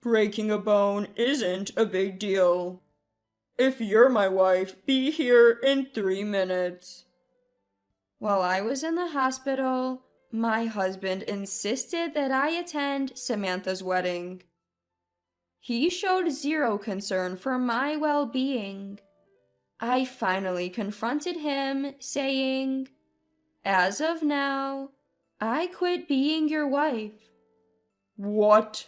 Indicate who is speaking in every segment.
Speaker 1: Breaking a bone isn't a big deal. If you're my wife, be here in 3 minutes.
Speaker 2: While I was in the hospital, my husband insisted that I attend Samantha's wedding. He showed zero concern for my well-being. I finally confronted him, saying, "As of now, I quit being your wife."
Speaker 1: What?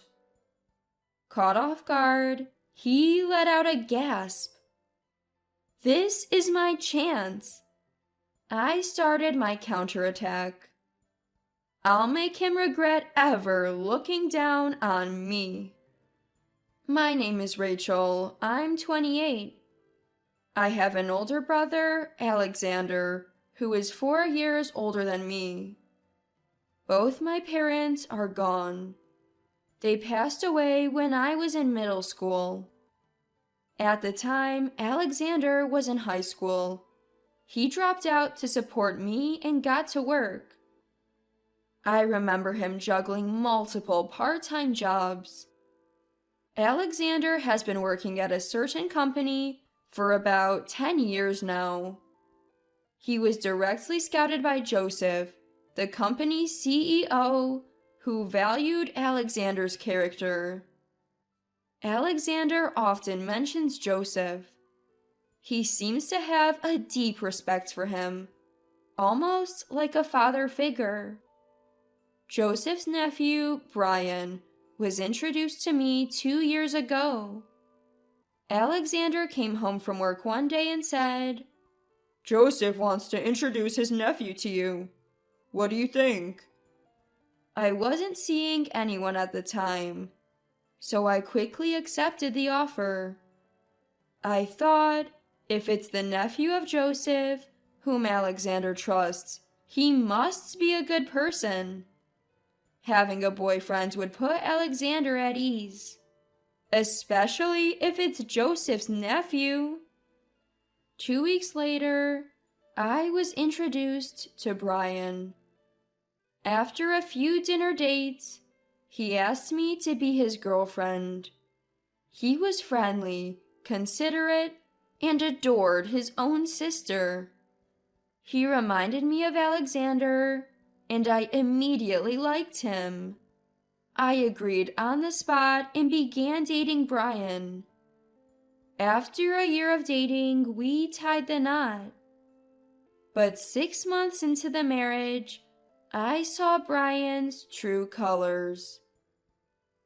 Speaker 2: Caught off guard, he let out a gasp. This is my chance. I started my counterattack. I'll make him regret ever looking down on me. My name is Rachel. I'm 28. I have an older brother, Alexander, who is 4 years older than me. Both my parents are gone. They passed away when I was in middle school. At the time, Alexander was in high school. He dropped out to support me and got to work. I remember him juggling multiple part-time jobs. Alexander has been working at a certain company for about 10 years now. He was directly scouted by Joseph, the company's CEO, who valued Alexander's character. Alexander often mentions Joseph. He seems to have a deep respect for him, almost like a father figure. Joseph's nephew, Brian, was introduced to me 2 years ago. Alexander came home from work one day and said,
Speaker 1: Joseph wants to introduce his nephew to you. What do you think?
Speaker 2: I wasn't seeing anyone at the time, so I quickly accepted the offer. I thought, if it's the nephew of Joseph, whom Alexander trusts, he must be a good person. Having a boyfriend would put Alexander at ease, especially if it's Joseph's nephew. 2 weeks later, I was introduced to Brian. After a few dinner dates, he asked me to be his girlfriend. He was friendly, considerate, and adored his own sister. He reminded me of Alexander, and I immediately liked him. I agreed on the spot and began dating Brian. After a year of dating, we tied the knot. But 6 months into the marriage, I saw Brian's true colors.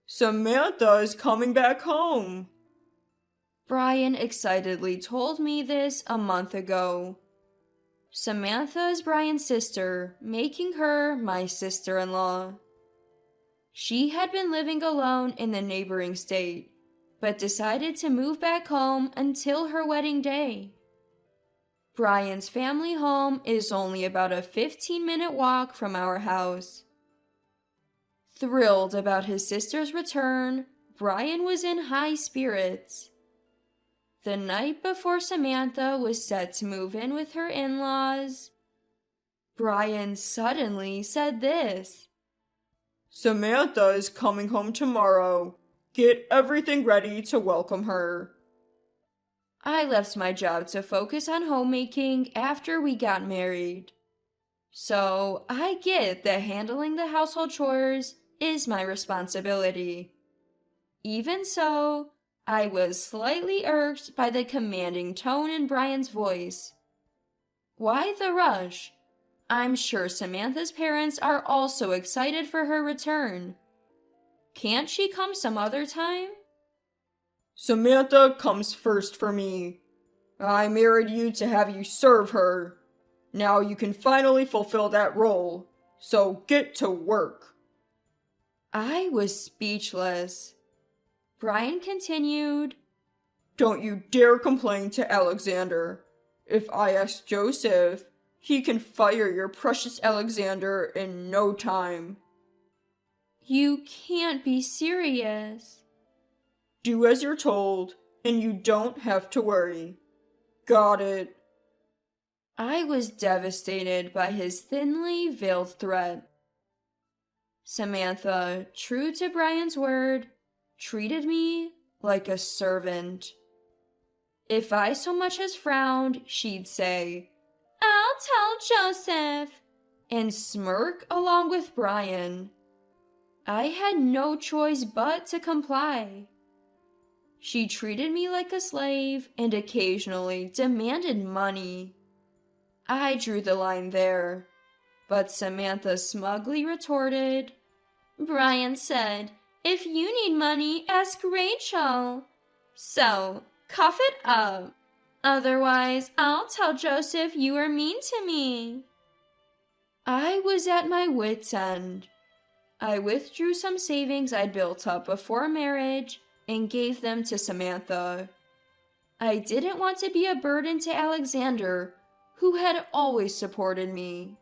Speaker 1: Samantha is coming back home.
Speaker 2: Brian excitedly told me this a month ago. Samantha is Brian's sister, making her my sister-in-law. She had been living alone in the neighboring state, but decided to move back home until her wedding day. Brian's family home is only about a 15-minute walk from our house. Thrilled about his sister's return, Brian was in high spirits. The night before Samantha was set to move in with her in-laws, Brian suddenly said this.
Speaker 1: Samantha is coming home tomorrow. Get everything ready to welcome her.
Speaker 2: I left my job to focus on homemaking after we got married. So I get that handling the household chores is my responsibility. Even so, I was slightly irked by the commanding tone in Brian's voice. Why the rush? I'm sure Samantha's parents are also excited for her return. Can't she come some other time?
Speaker 1: Samantha comes first for me. I married you to have you serve her. Now you can finally fulfill that role, so get to work.
Speaker 2: I was speechless. Brian continued,
Speaker 1: Don't you dare complain to Alexander. If I ask Joseph, he can fire your precious Alexander in no time.
Speaker 2: You can't be serious.
Speaker 1: Do as you're told, and you don't have to worry. Got it.
Speaker 2: I was devastated by his thinly veiled threat. Samantha, true to Brian's word, treated me like a servant. If I so much as frowned, she'd say, "I'll tell Joseph," and smirk along with Brian. I had no choice but to comply. She treated me like a slave and occasionally demanded money. I drew the line there, but Samantha smugly retorted, "Brian said, if you need money, ask Rachel. So, cough it up. Otherwise, I'll tell Joseph you were mean to me." I was at my wit's end. I withdrew some savings I'd built up before marriage and gave them to Samantha. I didn't want to be a burden to Alexander, who had always supported me.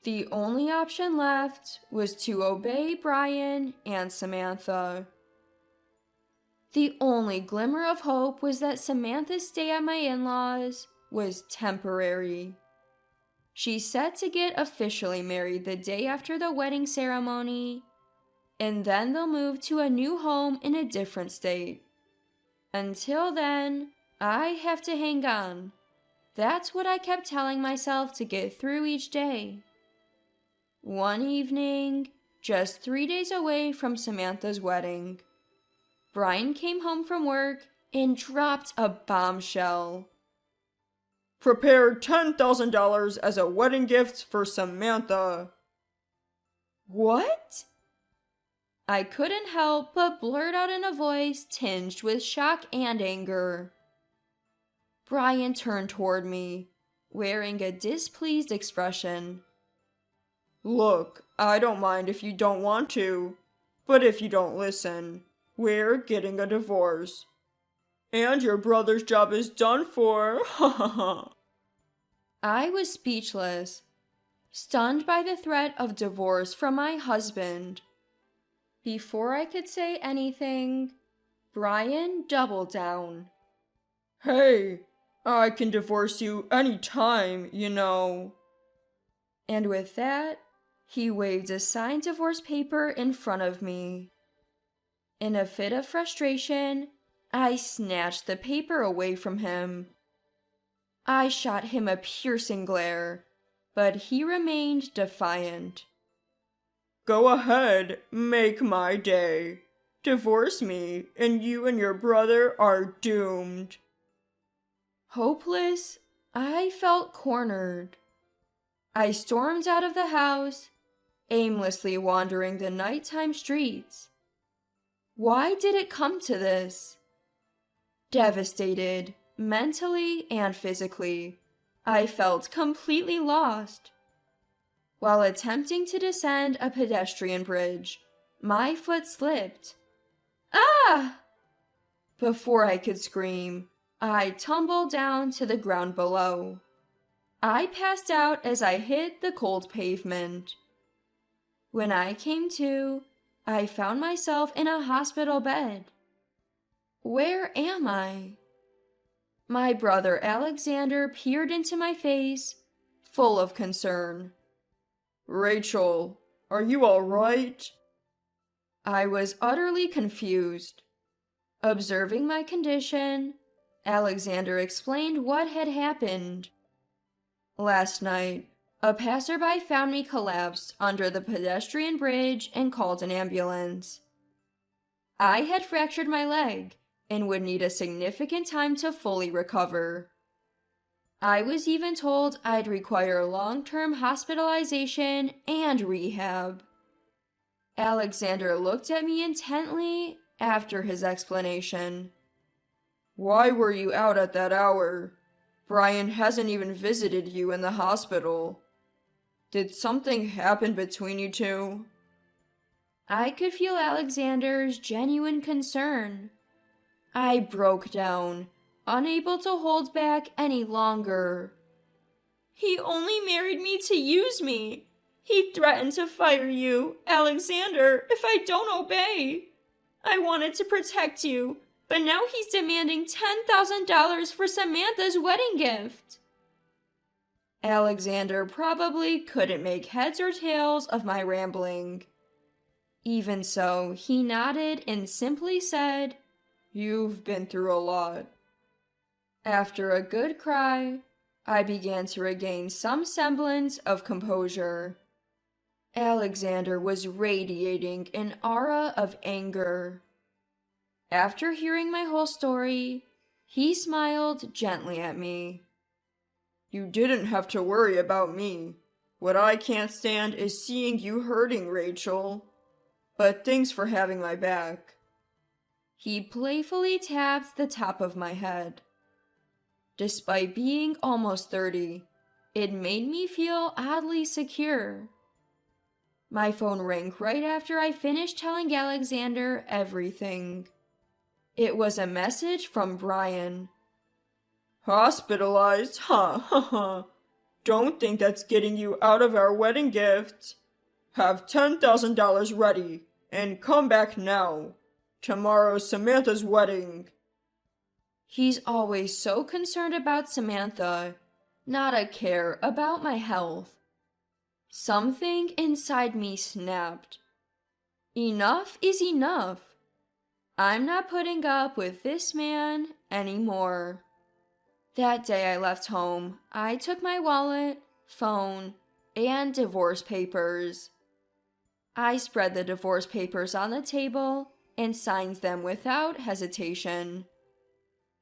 Speaker 2: The only option left was to obey Brian and Samantha. The only glimmer of hope was that Samantha's stay at my in-laws was temporary. She's set to get officially married the day after the wedding ceremony, and then they'll move to a new home in a different state. Until then, I have to hang on. That's what I kept telling myself to get through each day. One evening, just 3 days away from Samantha's wedding, Brian came home from work and dropped a bombshell.
Speaker 1: Prepare $10,000 as a wedding gift for Samantha.
Speaker 2: What? I couldn't help but blurt out in a voice tinged with shock and anger. Brian turned toward me, wearing a displeased expression.
Speaker 1: Look, I don't mind if you don't want to, but if you don't listen, we're getting a divorce. And your brother's job is done for, ha ha ha.
Speaker 2: I was speechless, stunned by the threat of divorce from my husband. Before I could say anything, Brian doubled down.
Speaker 1: Hey, I can divorce you any time, you know.
Speaker 2: And with that, he waved a signed divorce paper in front of me. In a fit of frustration, I snatched the paper away from him. I shot him a piercing glare, but he remained defiant.
Speaker 1: Go ahead, make my day. Divorce me, and you and your brother are doomed.
Speaker 2: Hopeless, I felt cornered. I stormed out of the house, aimlessly wandering the nighttime streets. Why did it come to this? Devastated, mentally and physically, I felt completely lost. While attempting to descend a pedestrian bridge, my foot slipped. Ah! Before I could scream, I tumbled down to the ground below. I passed out as I hit the cold pavement. When I came to, I found myself in a hospital bed. Where am I? My brother Alexander peered into my face, full of concern.
Speaker 1: Rachel, are you all right?
Speaker 2: I was utterly confused. Observing my condition, Alexander explained what had happened. Last night, a passerby found me collapsed under the pedestrian bridge and called an ambulance. I had fractured my leg and would need a significant time to fully recover. I was even told I'd require long-term hospitalization and rehab. Alexander looked at me intently after his explanation.
Speaker 1: Why were you out at that hour? Brian hasn't even visited you in the hospital. Did something happen between you two?
Speaker 2: I could feel Alexander's genuine concern. I broke down, unable to hold back any longer. He only married me to use me. He threatened to fire you, Alexander, if I don't obey. I wanted to protect you, but now he's demanding $10,000 for Samantha's wedding gift. Alexander probably couldn't make heads or tails of my rambling. Even so, he nodded and simply said,
Speaker 1: "You've been through a lot."
Speaker 2: After a good cry, I began to regain some semblance of composure. Alexander was radiating an aura of anger. After hearing my whole story, he smiled gently at me.
Speaker 1: "You didn't have to worry about me. What I can't stand is seeing you hurting, Rachel. But thanks for having my back."
Speaker 2: He playfully tapped the top of my head. Despite being almost 30, it made me feel oddly secure. My phone rang right after I finished telling Alexander everything. It was a message from Brian.
Speaker 1: "Hospitalized? Ha ha ha. Don't think that's getting you out of our wedding gift. Have $10,000 ready and come back now. Tomorrow's Samantha's wedding."
Speaker 2: He's always so concerned about Samantha, not a care about my health. Something inside me snapped. Enough is enough. I'm not putting up with this man anymore. That day I left home, I took my wallet, phone, and divorce papers. I spread the divorce papers on the table and signed them without hesitation.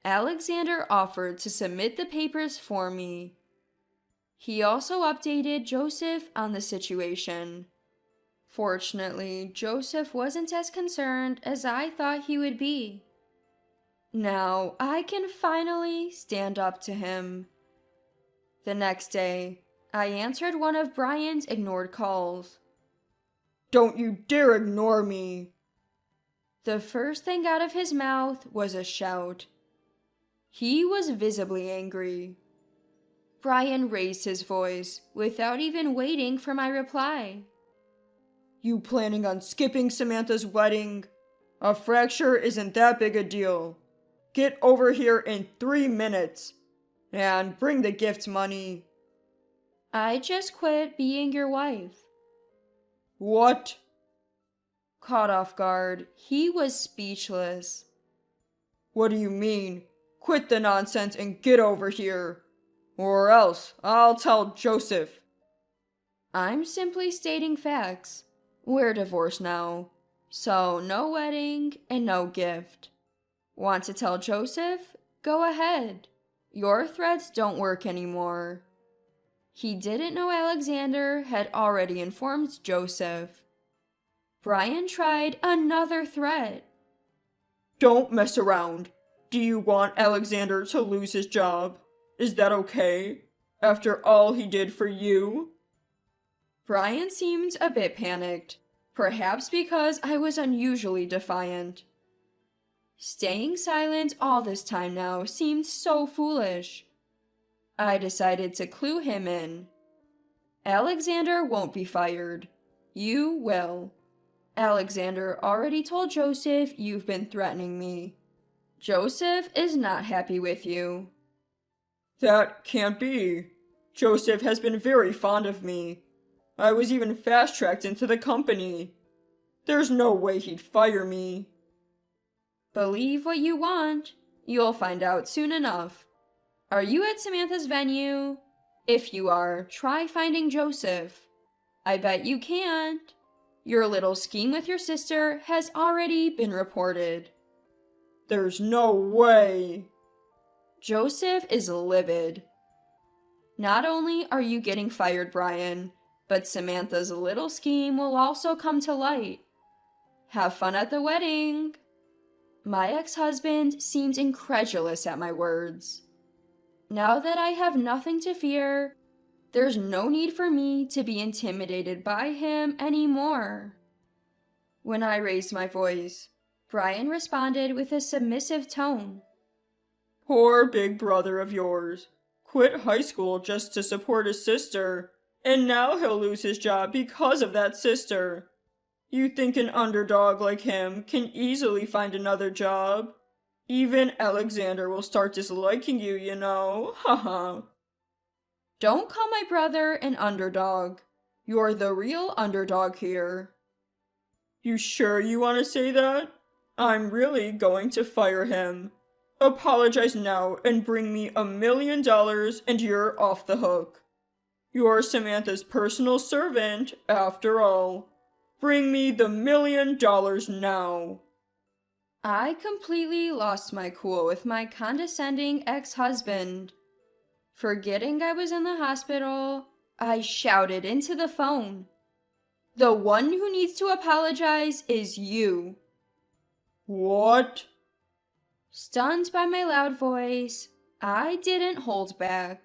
Speaker 2: Alexander offered to submit the papers for me. He also updated Joseph on the situation. Fortunately, Joseph wasn't as concerned as I thought he would be. Now I can finally stand up to him. The next day, I answered one of Brian's ignored calls.
Speaker 1: "Don't you dare ignore me."
Speaker 2: The first thing out of his mouth was a shout. He was visibly angry. Brian raised his voice without even waiting for my reply.
Speaker 1: "You planning on skipping Samantha's wedding? A fracture isn't that big a deal. Get over here in 3 minutes. And bring the gift money."
Speaker 2: I just quit being your wife.
Speaker 1: "What?"
Speaker 2: Caught off guard, he was speechless.
Speaker 1: "What do you mean? Quit the nonsense and get over here. Or else I'll tell Joseph."
Speaker 2: I'm simply stating facts. We're divorced now, so no wedding and no gift. Want to tell Joseph? Go ahead. Your threats don't work anymore. He didn't know Alexander had already informed Joseph. Brian tried another threat.
Speaker 1: "Don't mess around. Do you want Alexander to lose his job? Is that okay? After all he did for you?"
Speaker 2: Brian seemed a bit panicked, perhaps because I was unusually defiant. Staying silent all this time now seemed so foolish. I decided to clue him in. Alexander won't be fired. You will. Alexander already told Joseph you've been threatening me. Joseph is not happy with you.
Speaker 1: "That can't be. Joseph has been very fond of me. I was even fast-tracked into the company. There's no way he'd fire me."
Speaker 2: Believe what you want. You'll find out soon enough. Are you at Samantha's venue? If you are, try finding Joseph. I bet you can't. Your little scheme with your sister has already been reported.
Speaker 1: "There's no way."
Speaker 2: Joseph is livid. Not only are you getting fired, Brian, but Samantha's little scheme will also come to light. Have fun at the wedding. My ex-husband seemed incredulous at my words. Now that I have nothing to fear, there's no need for me to be intimidated by him anymore. When I raised my voice, Brian responded with a submissive tone.
Speaker 1: "Poor big brother of yours. Quit high school just to support his sister, and now he'll lose his job because of that sister. You think an underdog like him can easily find another job? Even Alexander will start disliking you, you know. Haha."
Speaker 2: Don't call my brother an underdog. You're the real underdog here.
Speaker 1: You sure you want to say that? I'm really going to fire him. Apologize now and bring me $1 million and you're off the hook. You're Samantha's personal servant, after all. Bring me the $1 million now.
Speaker 2: I completely lost my cool with my condescending ex-husband. Forgetting I was in the hospital, I shouted into the phone. The one who needs to apologize is you.
Speaker 1: What?
Speaker 2: Stunned by my loud voice, I didn't hold back.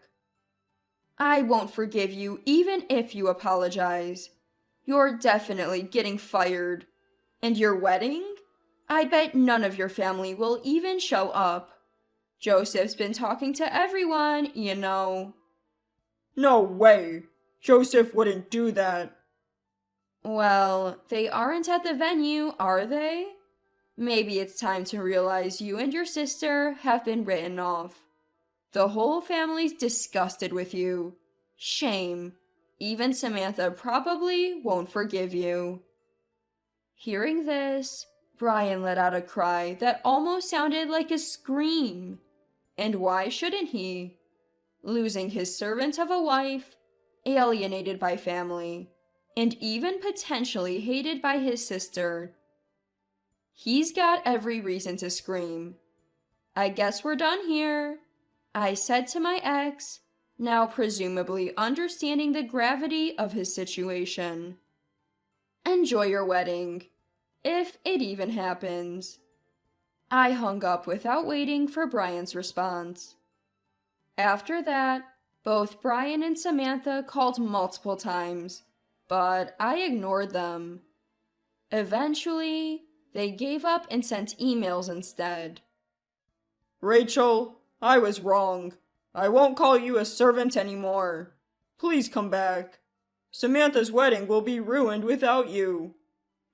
Speaker 2: I won't forgive you even if you apologize. You're definitely getting fired. And your wedding? I bet none of your family will even show up. Joseph's been talking to everyone, you know.
Speaker 1: No way. Joseph wouldn't do that.
Speaker 2: Well, they aren't at the venue, are they? Maybe it's time to realize you and your sister have been written off. The whole family's disgusted with you. Shame. Even Samantha probably won't forgive you. Hearing this, Brian let out a cry that almost sounded like a scream. And why shouldn't he? Losing his servant of a wife, alienated by family, and even potentially hated by his sister. He's got every reason to scream. I guess we're done here, I said to my ex, now presumably understanding the gravity of his situation. Enjoy your wedding, if it even happens. I hung up without waiting for Brian's response. After that, both Brian and Samantha called multiple times, but I ignored them. Eventually, they gave up and sent emails instead.
Speaker 1: Rachel, I was wrong. I won't call you a servant anymore. Please come back. Samantha's wedding will be ruined without you.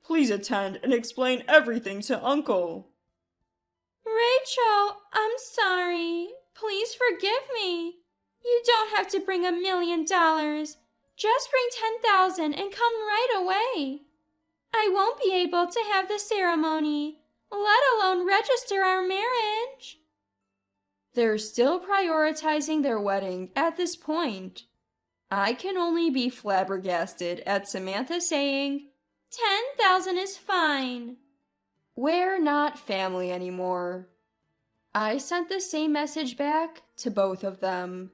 Speaker 1: Please attend and explain everything to Uncle.
Speaker 2: Rachel, I'm sorry. Please forgive me. You don't have to bring $1 million. Just bring 10,000 and come right away. I won't be able to have the ceremony, let alone register our marriage. They're still prioritizing their wedding at this point. I can only be flabbergasted at Samantha saying, 10,000 is fine. We're not family anymore. I sent the same message back to both of them.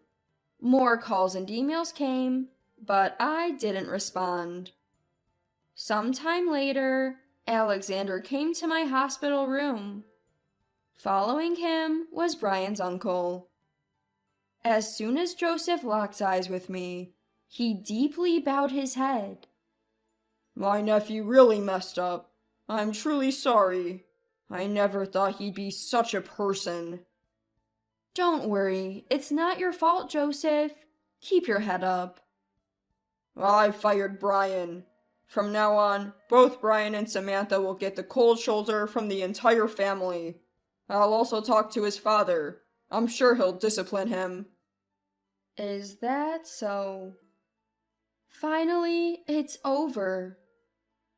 Speaker 2: More calls and emails came, but I didn't respond. Sometime later, Alexander came to my hospital room. Following him was Brian's uncle. As soon as Joseph locked eyes with me, he deeply bowed his head.
Speaker 1: My nephew really messed up. I'm truly sorry. I never thought he'd be such a person.
Speaker 2: Don't worry, it's not your fault, Joseph. Keep your head up.
Speaker 1: I fired Brian. From now on, both Brian and Samantha will get the cold shoulder from the entire family. I'll also talk to his father. I'm sure he'll discipline him.
Speaker 2: Is that so? Finally, it's over.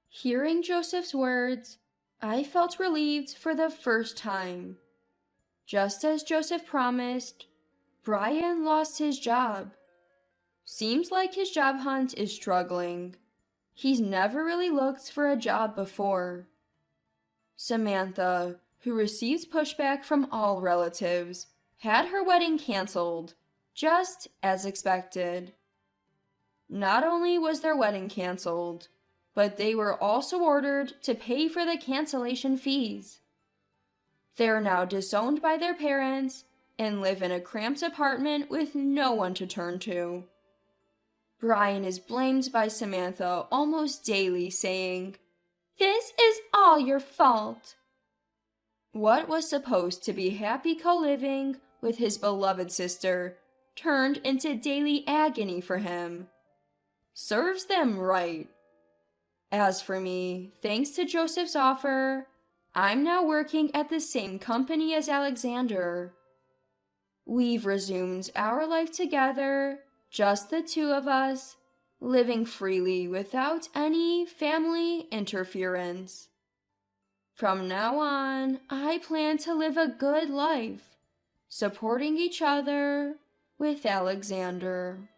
Speaker 2: Hearing Joseph's words, I felt relieved for the first time. Just as Joseph promised, Brian lost his job. Seems like his job hunt is struggling. He's never really looked for a job before. Samantha, who received pushback from all relatives, had her wedding canceled, just as expected. Not only was their wedding canceled, but they were also ordered to pay for the cancellation fees. They're now disowned by their parents and live in a cramped apartment with no one to turn to. Brian is blamed by Samantha almost daily, saying, "This is all your fault." What was supposed to be happy co-living with his beloved sister turned into daily agony for him. Serves them right. As for me, thanks to Joseph's offer, I'm now working at the same company as Alexander. We've resumed our life together, just the two of us, living freely without any family interference. From now on, I plan to live a good life, supporting each other with Alexander.